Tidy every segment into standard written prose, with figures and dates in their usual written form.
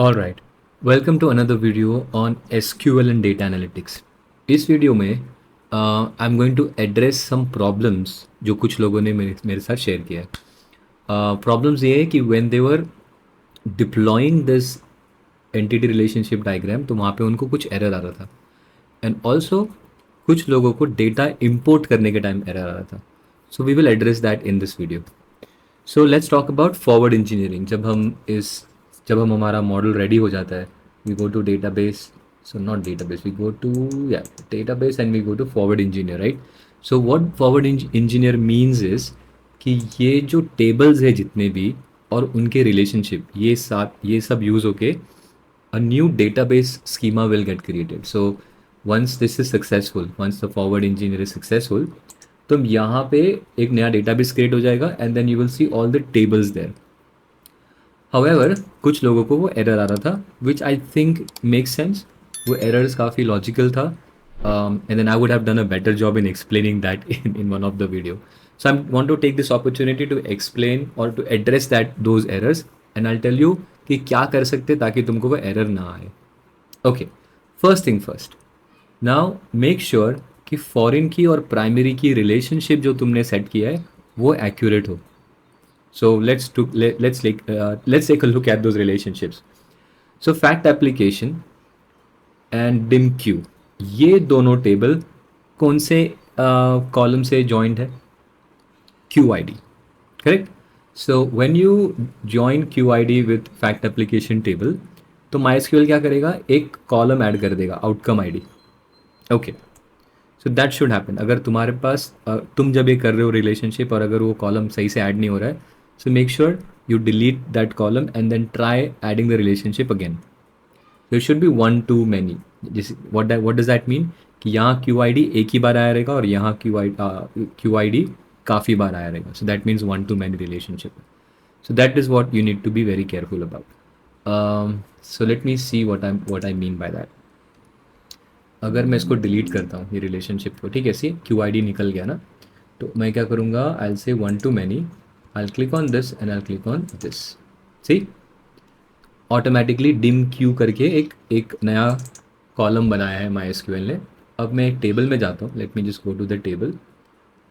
All right. Welcome to another video on SQL and data analytics. इस video में I am going to address some problems जो कुछ लोगों ने मेरे साथ शेयर किया है. प्रॉब्लम्स ये है कि when they were deploying this entity relationship diagram तो वहाँ पे उनको कुछ एरर आ रहा था. एंड ऑल्सो कुछ लोगों को डेटा इंपोर्ट करने के टाइम एरर आ रहा था. So we will address that in this video. So let's talk about forward engineering. जब हम हमारा मॉडल रेडी हो जाता है, we go to database. So not database, we go to database and we go to forward engineer, right. So what forward engineer means is कि ये जो tables है जितने भी और उनके रिलेशनशिप ये सब यूज़ होके a new database schema will get created. So once this is successful, once the forward engineer is successful, तो यहाँ पे एक नया database create हो जाएगा and then you will see all the tables there. However, कुछ लोगों को वो error आ रहा था, which I think makes sense. वो errors काफ़ी logical था, and then I would have done a better job in explaining that in one of the video. So I want to take this opportunity to explain or to address those errors, and I'll tell you कि क्या कर सकते ताकि तुमको वो error ना आए. Okay, first thing first. Now make sure कि फॉरेन की और प्राइमरी की रिलेशनशिप जो तुमने सेट किया है वो एक्यूरेट हो. So let's take a look at those relationships. So fact application and dim Q, ये दोनों टेबल कौन से कॉलम से जॉइंट है? Q I D, correct. So when you join QID with fact application table, तो MySQL क्या करेगा? एक कॉलम ऐड कर देगा, outcome ID. Okay, so that should happen. अगर तुम्हारे पास तुम जब ये कर रहे हो रिलेशनशिप और अगर वो कॉलम सही से ऐड नहीं हो रहा है, so make sure you delete that column and then try adding the relationship again. There should be one to many. जिस व्हाट डज दैट मीन कि यहाँ QID एक ही बार आया रहेगा और यहाँ QID काफ़ी बार आया रहेगा. So that means one to many relationship. So that is what you need to be very careful about. So let me see what I mean by that. अगर मैं इसको डिलीट करता हूँ ये रिलेशनशिप को, ठीक है, सी QID निकल गया ना, तो मैं क्या करूँगा? I will say one to many, I will click on this and I will click on this. See automatically dim Q करके एक नया कॉलम बनाया है MySQL ने. अब मैं एक टेबल में जाता हूँ. Let me just go to the table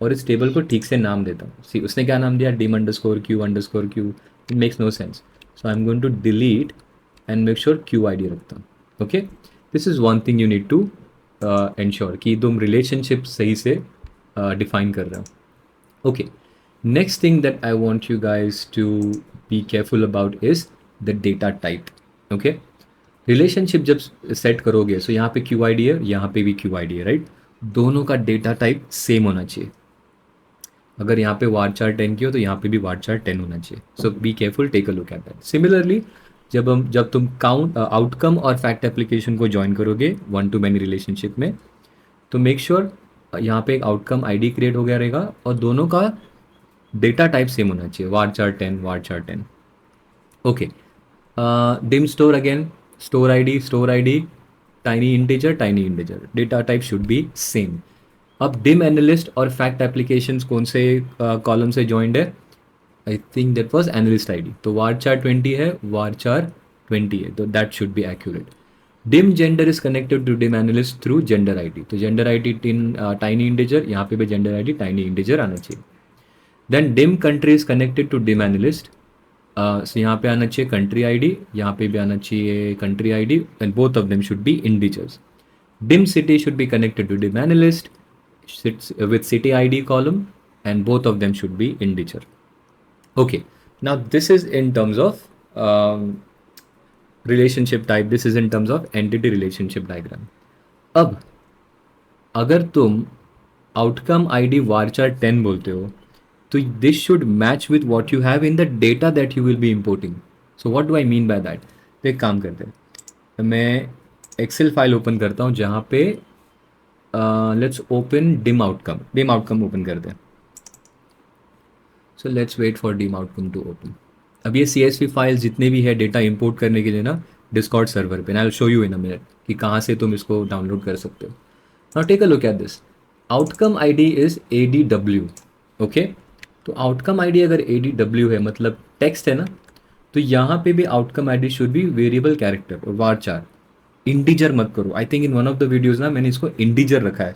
और इस टेबल को ठीक से नाम देता हूँ. सी उसने क्या नाम दिया? Dim underscore Q. It makes no sense. So I am going to delete and make sure QID रखता हूँ. Okay, this is one thing you need to ensure कि तुम रिलेशनशिप सही से डिफाइन कर रहे हो. Okay, next thing that I want you guys to be careful about is the data type. Okay, relationship जब सेट करोगे, सो यहाँ पे QID है, यहाँ पे भी QID है, राइट. दोनों का डेटा टाइप सेम होना चाहिए. अगर यहाँ पे varchar 10 की हो तो यहाँ पे भी varchar 10 होना चाहिए. So be careful, take a look at that. Similarly जब तुम काउंट आउटकम और फैक्ट एप्लीकेशन को ज्वाइन करोगे वन टू मैनी रिलेशनशिप में, तो मेक श्योर यहाँ पे एक आउटकम आईडी क्रिएट हो गया रहेगा और दोनों का डेटा टाइप सेम होना चाहिए, varchar 10. Okay, dim store again, store ID, tiny integer, data type should be same. अब डिम एनालिस्ट और फैक्ट एप्लीकेशंस कौन से कॉलम से जॉइंड है? I think that was analyst ID. तो varchar 20 है, तो that should be accurate. Dim gender is connected to dim analyst through gender ID. तो जेंडर आईडी टाइनी इंटीजर, यहाँ पे भी जेंडर आईडी टाइनी इंटीजर आना चाहिए. Then dim country is connected to dim analyst. So यहाँ पे आना चाहिए कंट्री आईडी, यहाँ पे भी आना चाहिए country ID and both of them should be integers. Dim city should be connected to dim analyst sits with city ID column and both of them should be integer. Okay, now this is in terms of relationship type. This is in terms of entity relationship diagram. अब अगर तुम outcome ID varchar 10 बोलते हो तो this should match with what you have in the data that you will be importing. So what do I mean by that? तो एक काम करते हैं, मैं एक्सेल फाइल ओपन करता हूँ जहाँ पे let's open dim outcome open करते हैं. So let's wait for dim outcome to open. अब ये CSV फाइल जितने भी है डेटा इंपोर्ट करने के लिए ना डिस्कॉर्ड सर्वर पे, I will show you in a minute कि कहाँ से तुम इसको डाउनलोड कर सकते हो. Now take a look at this. Outcome ID is ADW. Okay, तो आउटकम आईडी अगर ADW है मतलब टेक्स्ट है ना, तो यहाँ पे भी outcome ID should be variable character और varchar, इंटीजर मत करो। I think in one of the videos ना मैंने इसको इंटीजर रखा है,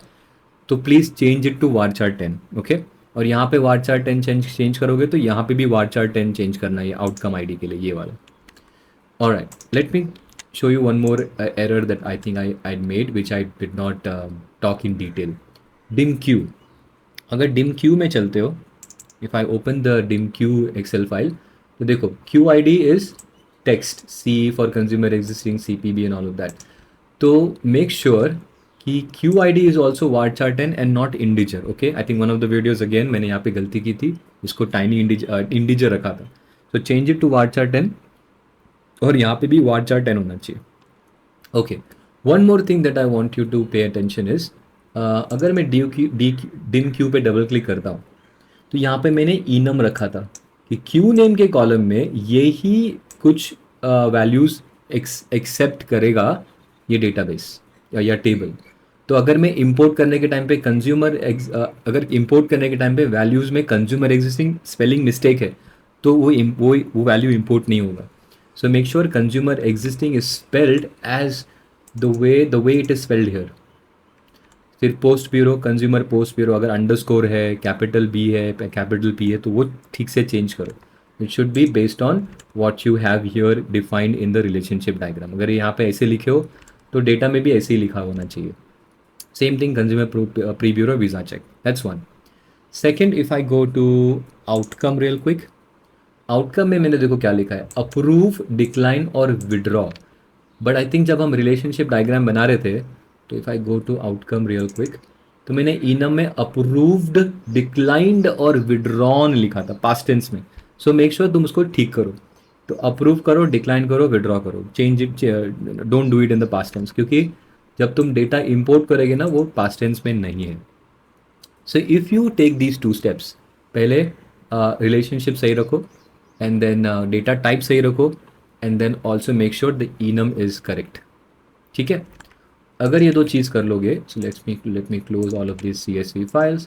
तो please change it to varchar 10, okay. और यहाँ पे varchar 10 चेंज करोगे तो यहाँ पे भी varchar 10 चेंज करना है आउटकम आईडी के लिए, ये वाला। Alright, let me show you one more error that I think I made, which I did not talk in detail. dim q, अगर dim q में चलते हो, if I open the dim q Excel file, तो देखो q id is text, C for consumer existing, CPB and all of that. तो make sure कि q id is also varchar 10 and not integer, okay? I think one of the videos again मैंने यहाँ पे गलती की थी, इसको tiny integer रखा था. So change it to varchar 10 और यहाँ पे भी varchar 10 होना चाहिए, okay. One more thing that I want you to pay attention is, अगर मैं dim q पे डबल क्लिक करता हूँ तो यहाँ पे मैंने enum रखा था कि q नेम के कॉलम में ये ही कुछ वैल्यूज़ एक्सेप्ट करेगा ये डेटाबेस या टेबल। तो अगर मैं इंपोर्ट करने के टाइम पे अगर इंपोर्ट करने के टाइम पे वैल्यूज़ में कंज्यूमर एग्जिस्टिंग स्पेलिंग मिस्टेक है तो वो वैल्यू इंपोर्ट नहीं होगा। So make sure consumer existing is spelled as the way it is spelled here. फिर post bureau, consumer post bureau, अगर अंडरस्कोर है, कैपिटल बी है, कैपिटल पी है, तो वो ठीक से चेंज करो। It should be based on what you have here defined in the relationship diagram. अगर यहाँ पे ऐसे लिखे हो तो डेटा में भी ऐसे ही लिखा होना चाहिए। Same thing consumer pre bureau visa check, that's one. Second, if I go to outcome real quick, outcome में मैंने देखो क्या लिखा है, अप्रूव, डिक्लाइन और विड्रॉ। बट आई थिंक जब हम रिलेशनशिप डायग्राम बना रहे थे, तो if I go to outcome real quick, तो मैंने इनम में अप्रूव्ड, डिक्लाइंड और विड्रॉन लिखा था पास्ट टेंस में। सो मेक श्योर तुम उसको ठीक करो। तो अप्रूव करो, डिक्लाइन करो, विड्रॉ करो, change it, don't do it in the past tense, क्योंकि जब तुम डेटा इंपोर्ट करोगे ना वो पास्ट टेंस में नहीं है। So if you take these 2 steps, पहले रिलेशनशिप सही रखो, and then data type सही रखो, and then also make sure the enum is correct, ठीक है। अगर ये 2 चीज़ कर लोगे, so let me close all of these CSV files,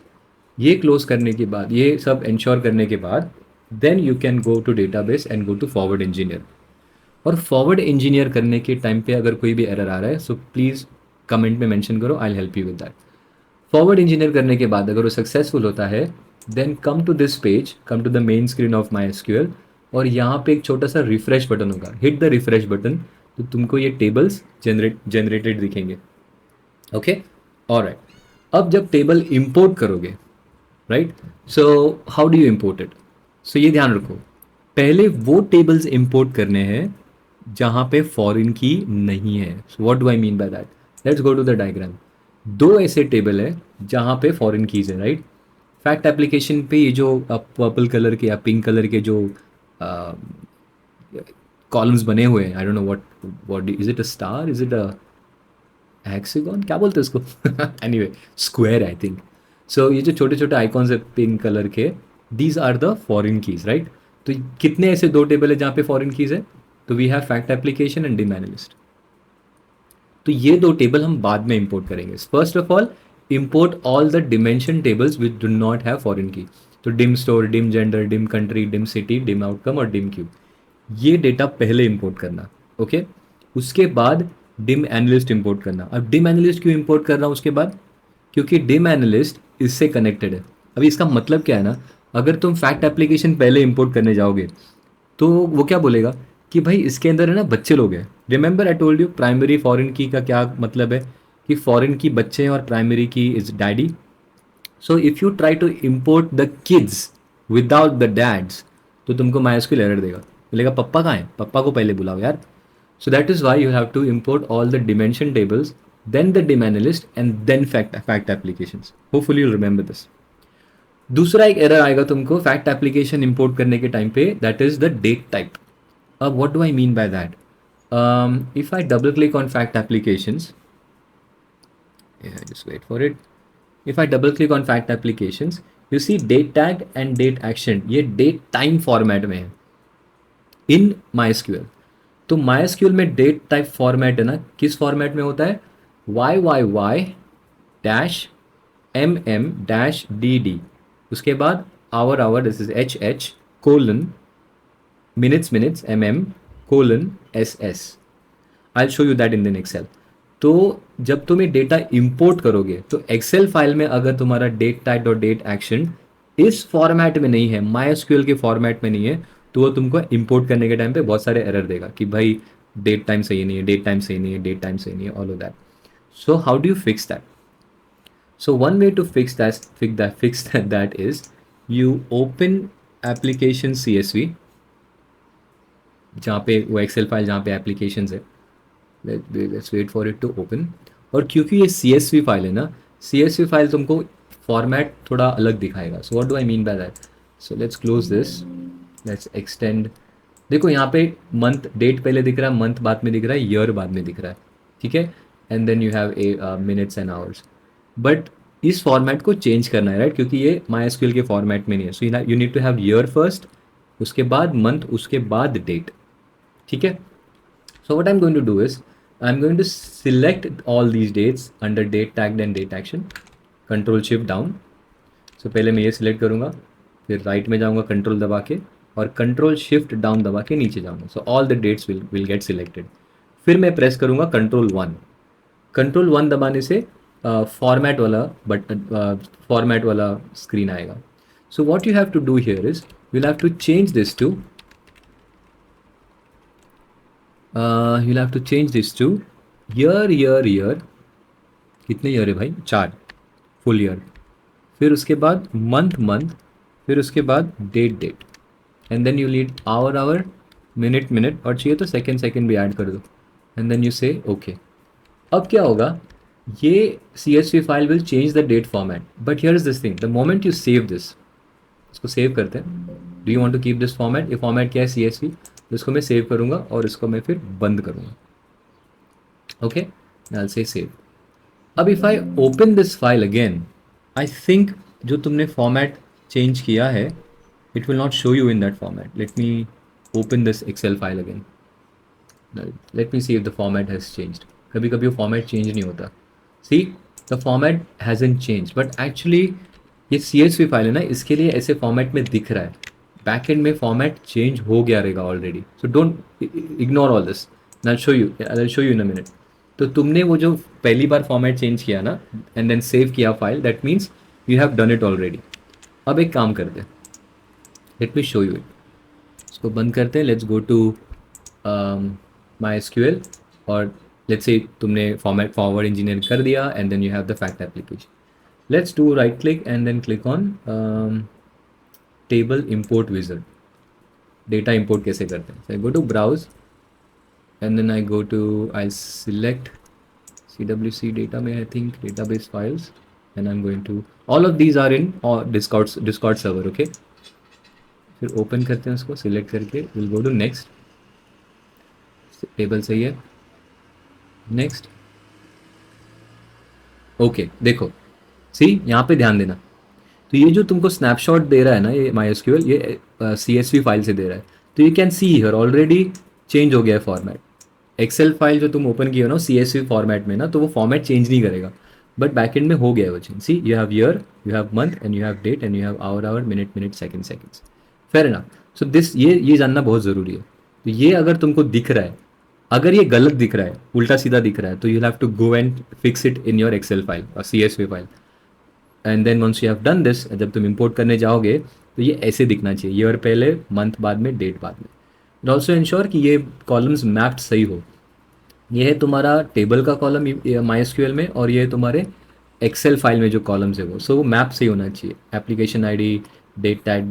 ये क्लोज करने के बाद, ये सब इंश्योर करने के बाद, then you can go to database and go to forward engineer। और फॉरवर्ड इंजीनियर करने के टाइम पे अगर कोई भी एरर आ रहा है, सो प्लीज़ कमेंट में मेंशन करो, I help you with that. Forward engineer करने के बाद अगर वो सक्सेसफुल होता है, then come to this page, come to the main screen of MySQL, और यहाँ पे एक छोटा सा रिफ्रेश बटन होगा, हिट द रिफ्रेश बटन, तो तुमको ये टेबल्स जनरेटेड दिखेंगे, ओके। ऑलराइट, अब जब टेबल इंपोर्ट करोगे, right, so how do you import it? सो ये ध्यान रखो, पहले वो टेबल्स इंपोर्ट करने हैं जहाँ पे फॉरेन की नहीं है। So what do I mean by that? Let's go to the diagram. 2 ऐसे टेबल है जहाँ पे फॉरेन कीज है, राइट। फैक्ट एप्लीकेशन पे ये जो पर्पल कलर के या पिंक कलर के जो कॉलम्स बने हुए हैं, I don't know what is it, a star, is it a hexagon, क्या बोलते हैं उसको? Anyway, square I think. So ये जो छोटे छोटे आइकॉन्स है पिंक कलर के, these are the foreign keys, right. तो कितने ऐसे 2 टेबल है जहाँ पे फॉरेन कीज है? तो we have fact application and dim analyst. तो ये 2 टेबल हम बाद में इंपोर्ट करेंगे। First of all, import all the dimension tables which do not have foreign key। तो dim store, dim gender, dim country, dim city, dim outcome और dim queue, ये data पहले इंपोर्ट करना, ओके। उसके बाद dim analyst इंपोर्ट करना। अब dim analyst क्यों इंपोर्ट कर रहा हूँ उसके बाद? क्योंकि dim analyst इससे कनेक्टेड है। अभी इसका मतलब क्या है ना, अगर तुम फैक्ट एप्लीकेशन पहले इंपोर्ट करने जाओगे तो वो क्या बोलेगा कि भाई इसके अंदर है ना बच्चे लोग हैं। Remember I told you primary foreign की का क्या मतलब है, कि फॉरेन की बच्चे हैं और primary key is daddy. So if you try to import the kids without the dads, तो तुमको MySQL एरर देगा, बोलेगा पप्पा कहाँ है, पप्पा को पहले बुलाओ यार। So that is why you have to import all the dimension tables, then the dim analyst and then fact applications. Hopefully you remember this. दूसरा एक एरर आएगा तुमको फैक्ट एप्लीकेशन इंपोर्ट करने के टाइम पे, that is the date type. अब what do I mean by that? If I double click on fact applications, just wait for it. If I double click on fact applications, you see date tag and date action, ये date time format में है in MySQL। तो MySQL में date type format है ना, किस format में होता है? YYY dash MM dash DD, उसके बाद hour, this is HH colon minutes colon ss. I'll show you that in the Excel. तो जब तुम ये डेटा इंपोर्ट करोगे तो एक्सेल फाइल में अगर तुम्हारा डेट टाइप और डेट एक्शन इस फॉर्मेट में नहीं है, MySQL के फॉर्मेट में नहीं है, तो वो तुमको इंपोर्ट करने के टाइम पे बहुत सारे एरर देगा कि भाई डेट टाइम सही नहीं है, डेट टाइम सही नहीं है, डेट टाइम सही नहीं है, all of that. So how do you fix that? So one way to fix that is you open application CSV जहाँ पे वो एक्सेल फाइल जहाँ पे एप्लीकेशंस है. Let's wait for it to open. और क्योंकि ये CSV फाइल है ना, CSV फाइल तुमको फॉर्मेट थोड़ा अलग दिखाएगा. सो what do I mean by that? So let's close this, let's extend. देखो यहाँ पे मंथ डेट पहले दिख रहा है, मंथ बाद में दिख रहा है, ईयर बाद में दिख रहा है, ठीक है. And then you have a minutes and hours. But इस फॉर्मेट को चेंज करना है, राइट, क्योंकि ये MySQL के फॉर्मेट में नहीं है. So you need to have year first, उसके बाद मंथ, उसके बाद डेट, ठीक है. So what I am going to do is I am going to select all these dates under date tag and date action. Control shift down. So पहले मैं ये select करूँगा, फिर राइट में जाऊँगा कंट्रोल दबा के, और कंट्रोल शिफ्ट डाउन दबा के नीचे जाऊँगा. So all the dates will get selected. फिर मैं प्रेस करूँगा कंट्रोल 1. कंट्रोल 1 दबाने से फॉर्मेट वाला स्क्रीन आएगा. So what you have to do here is you'll have to change this to year. कितने ईयर है भाई? 4 फुल ईयर. फिर उसके बाद मंथ, फिर उसके बाद date, and then you lead hour, minute, और चाहिए तो सेकेंड भी ऐड कर दो. And then you say okay. अब क्या होगा, ये CSV file will change the date format. But here is this thing, the moment you save this, इसको सेव करते हैं. Do you want to keep this format? ये फॉर्मेट क्या है? CSV. इसको मैं सेव करूँगा और इसको मैं फिर बंद करूँगा. Okay, I will say save. अब if I open this file again, I think जो तुमने फॉर्मेट चेंज किया है, it will not show you in that format. Let me open this Excel file again. Let me see if the format has changed. कभी कभी वो format change नहीं होता. See, the format hasn't change, but actually ये CSV file है ना, इसके लिए ऐसे फॉर्मेट में दिख रहा है. बैक एंड में फॉर्मेट चेंज हो गया रहेगा already. So don't ignore all this. I will show you in a minute. तो तुमने वो जो पहली बार फॉर्मेट चेंज किया ना, एंड देन सेव किया file, that means you have done it already. अब एक काम करते हैं, let me show you it. इसको बंद करते हैं. लेट्स गो टू MySQL, और लेट्स से तुमने फॉरवर्ड इंजीनियर कर दिया, and then you have the fact application. Let's do right click and then click on table import wizard. Data import कैसे करते हैं? So I go to browse and then I'll select CWC data में I think database files, and I'm going to, all of these are in Discord server, okay? फिर open करते हैं उसको, select करके we'll go to next. Table सही है, next. Okay, देखो सी, यहाँ पे ध्यान देना. तो ये जो तुमको स्नैपशॉट दे रहा है ना, ये MySQL, ये CSV फाइल से दे रहा है. तो you can see here already change हो गया है फॉर्मेट. एक्सेल फाइल जो तुम ओपन किए हो ना CSV फॉर्मेट में ना, तो वो फॉर्मेट चेंज नहीं करेगा, बट बैकएंड में हो गया है वो change. See, you have year, you have month, and you have date, and you have hour, minute, seconds. Fair enough. So this, ये जानना बहुत ज़रूरी है. तो ये अगर तुमको दिख रहा है, अगर ये गलत दिख रहा है, उल्टा सीधा दिख रहा है, तो you have to go and fix it in your Excel file और CSV file. And then once you have done this, जब तुम इंपोर्ट करने जाओगे तो ये ऐसे दिखना चाहिए, ईयर पहले, मंथ बाद में, डेट बाद में. एंड ऑल्सो इंश्योर कि ये कॉलम्स मैप्ड सही हो. ये है तुम्हारा टेबल का कॉलम MySQL में, और ये तुम्हारे एक्सेल फाइल में जो कॉलम्स है वो, सो वो मैप सही होना चाहिए. Application ID, date tag,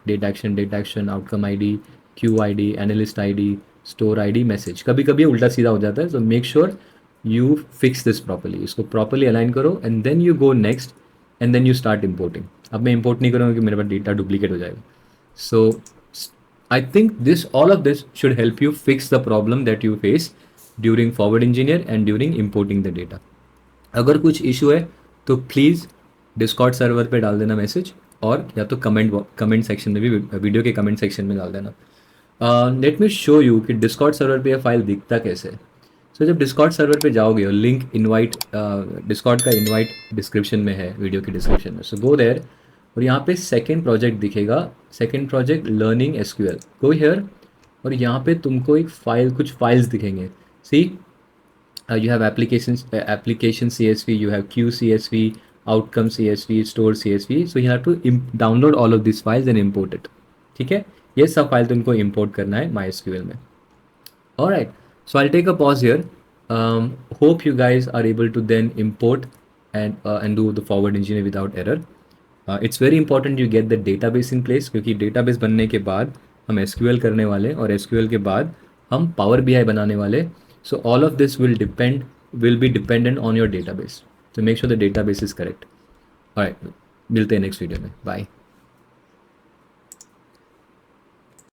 date action, outcome ID, Q ID, analyst ID, store ID, message. कभी कभी उल्टा सीधा हो जाता है. So make sure you fix this properly. इसको प्रॉपरली अलाइन करो, and then you go next, and then you start importing. अब मैं इम्पोर्ट नहीं करूँगा कि मेरे पास डेटा डुप्लीकेट हो जाएगा. So I think all of this should help you fix the problem that you face during forward engineer and during importing the data. अगर कुछ इशू है तो प्लीज़ डिस्कॉर्ड सर्वर पे डाल देना मैसेज, और या तो कमेंट सेक्शन में भी, वीडियो के कमेंट सेक्शन में डाल देना. लेट मी शो यू कि डिस्कॉर्ड सर्वर पे यह फाइल दिखता कैसे है. सो जब डिस्कॉर्ड सर्वर पे जाओगे, और लिंक डिस्कॉर्ड का इनवाइट डिस्क्रिप्शन में है, वीडियो की डिस्क्रिप्शन में. सो गो देयर, और यहाँ पे सेकेंड प्रोजेक्ट दिखेगा, second project learning SQL, go here. और यहाँ पे तुमको एक फाइल, कुछ फाइल्स दिखेंगे। सी, you have application CSV, you have queue CSV, outcome CSV, store CSV. So you have to download all of these files and import it. ठीक है, ये सब फाइल तुमको import करना है MySQL में. All right, so I'll take a pause here. Hope you guys are able to then import and do the forward engineer without error. It's very important you get the database in place, क्योंकि database बनने के बाद हम SQL करने वाले, और SQL के बाद हम Power BI बनाने वाले. So all of this will be dependent on your database. So make sure the database is correct. All right, मिलते हैं next video में. Bye.